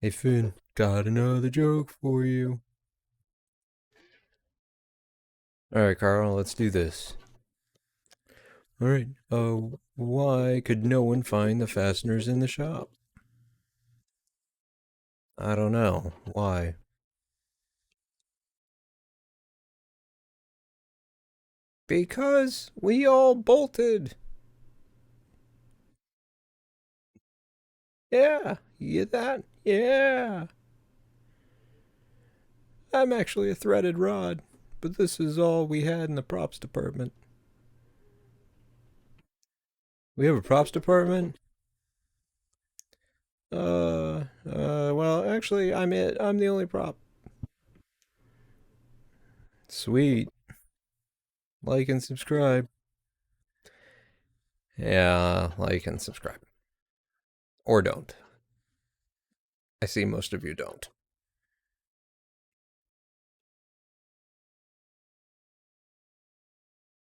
Hey Finn, got another joke for you. Alright, Carl, let's do this. Alright, why could no one find the fasteners in the shop? I don't know. Why? Because we all bolted. Yeah, you get that? Yeah. I'm actually a threaded rod, but this is all we had in the props department. We have a props department? Well, actually, I'm it. I'm the only prop. Sweet. Like and subscribe. Yeah, like and subscribe. Or don't. I see most of you don't.